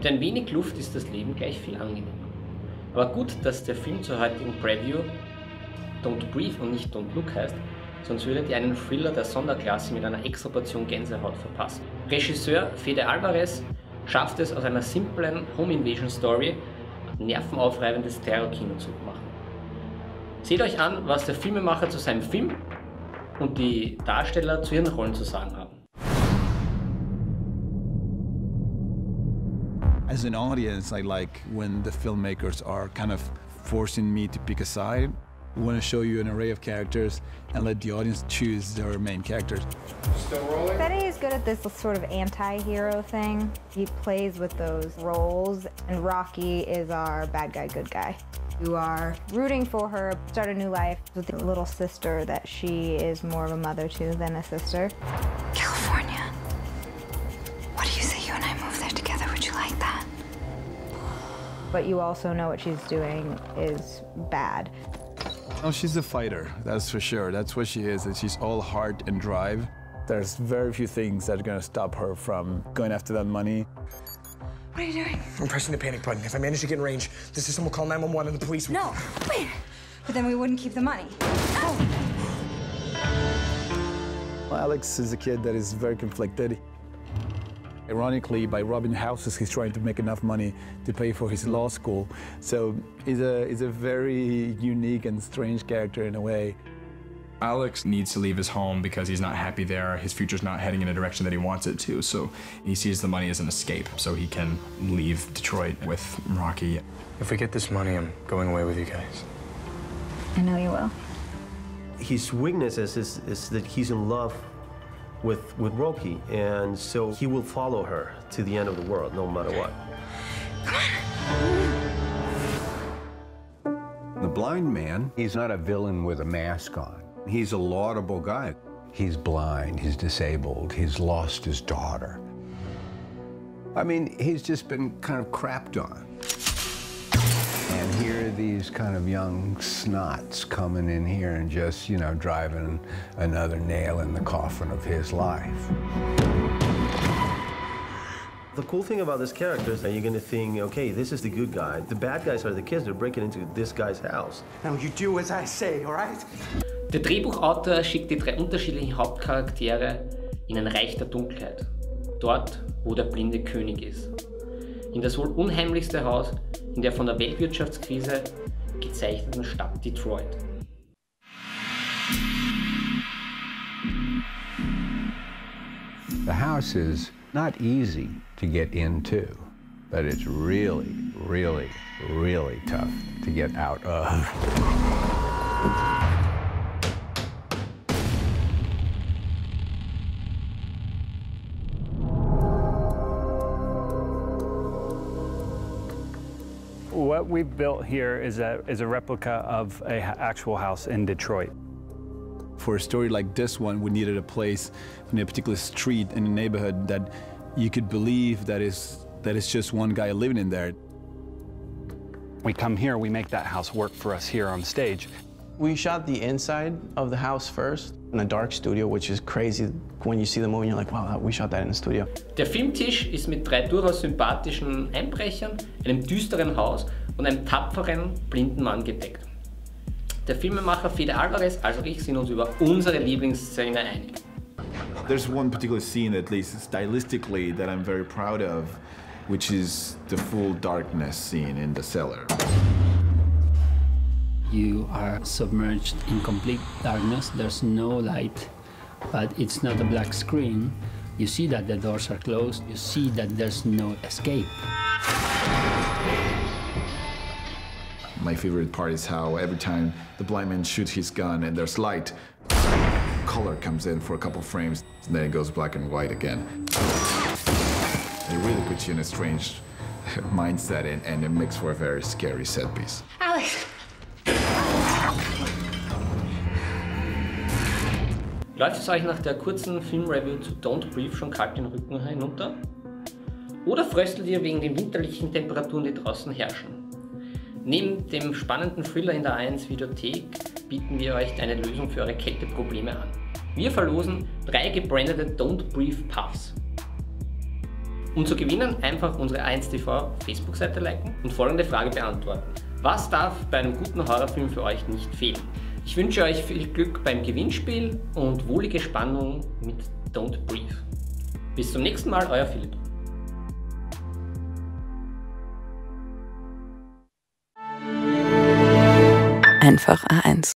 Mit ein wenig Luft ist das Leben gleich viel angenehmer. Aber gut, dass der Film zur heutigen Preview Don't Breathe und nicht Don't Look heißt, sonst würdet ihr einen Thriller der Sonderklasse mit einer extra Portion Gänsehaut verpassen. Regisseur Fede Alvarez schafft es aus einer simplen Home Invasion Story ein nervenaufreibendes Terrorkino zu machen. Seht euch an, was der Filmemacher zu seinem Film und die Darsteller zu ihren Rollen zu sagen haben. As an audience, I like when the filmmakers are kind of forcing me to pick a side. We want to show you an array of characters and let the audience choose their main characters. Still rolling? Betty is good at this sort of anti-hero thing. He plays with those roles, and Rocky is our bad guy, good guy. You are rooting for her, start a new life with a little sister that she is more of a mother to than a sister. California. What do you say you and I move there together? Would you like that? But you also know what she's doing is bad. Oh, she's a fighter, that's for sure. That's what she is. She's all heart and drive. There's very few things that are going to stop her from going after that money. What are you doing? I'm pressing the panic button. If I manage to get in range, the system will call 911 and the police will... No, wait. But then we wouldn't keep the money. Oh. Well, Alex is a kid that is very conflicted. Ironically, by robbing houses, he's trying to make enough money to pay for his law school. So he's a very unique and strange character in a way. Alex needs to leave his home because he's not happy there. His future's not heading in a direction that he wants it to. So he sees the money as an escape, so he can leave Detroit with Rocky. If we get this money, I'm going away with you guys. I know you will. His weakness is that he's in love with Rocky, and so he will follow her to the end of the world, no matter what. The blind man, he's not a villain with a mask on. He's a laudable guy. He's blind, he's disabled, he's lost his daughter. I mean, he's just been kind of crapped on. And here are these kind of young snots coming in here and just, you know, driving another nail in the coffin of his life. The cool thing about this character is that you're going to think, okay, this is the good guy. The bad guys are the kids. They're breaking into this guy's house. Now you do as I say, all right? Der Drehbuchautor schickt die drei unterschiedlichen Hauptcharaktere in ein Reich der Dunkelheit. Dort, wo der blinde König ist. In das wohl unheimlichste Haus in der von der Weltwirtschaftskrise gezeichneten Stadt Detroit. The house is not easy to get into, but it's really, really, really tough to get out of. What we've built here is a replica of an actual house in Detroit. For a story like this one, we needed a place in a particular street in a neighborhood that you could believe that is just one guy living in there. We come here, we make that house work for us here on stage. We shot the inside of the house first in a dark studio, which is crazy. When you see the movie, you're like, wow, we shot that in a studio. Der Filmtisch ist mit drei durchaus sympathischen Einbrechern, einem düsteren Haus und einem tapferen, blinden Mann gedeckt. Der Filmemacher Fede Alvarez, also ich, sind uns über unsere Lieblingsszene einig. There's one particular scene, at least stylistically, that I'm very proud of, which is the full darkness scene in the cellar. You are submerged in complete darkness. There's no light, but it's not a black screen. You see that the doors are closed. You see that there's no escape. My favorite part is how every time the blind man shoots his gun and there's light, color comes in for a couple frames, and then it goes black and white again. It really puts you in a strange mindset, and it makes for a very scary set piece. Alex! Läuft es euch nach der kurzen Filmreview zu Don't Breathe schon kalt den Rücken hinunter? Oder fröstelt ihr wegen den winterlichen Temperaturen, die draußen herrschen? Neben dem spannenden Thriller in der A1 Videothek bieten wir euch eine Lösung für eure Kälteprobleme an. Wir verlosen 3 gebrandete Don't Breathe Puffs. Um zu gewinnen, einfach unsere A1TV Facebook-Seite liken und folgende Frage beantworten. Was darf bei einem guten Horrorfilm für euch nicht fehlen? Ich wünsche euch viel Glück beim Gewinnspiel und wohlige Spannung mit Don't Breathe. Bis zum nächsten Mal, euer Philipp. Einfach A1.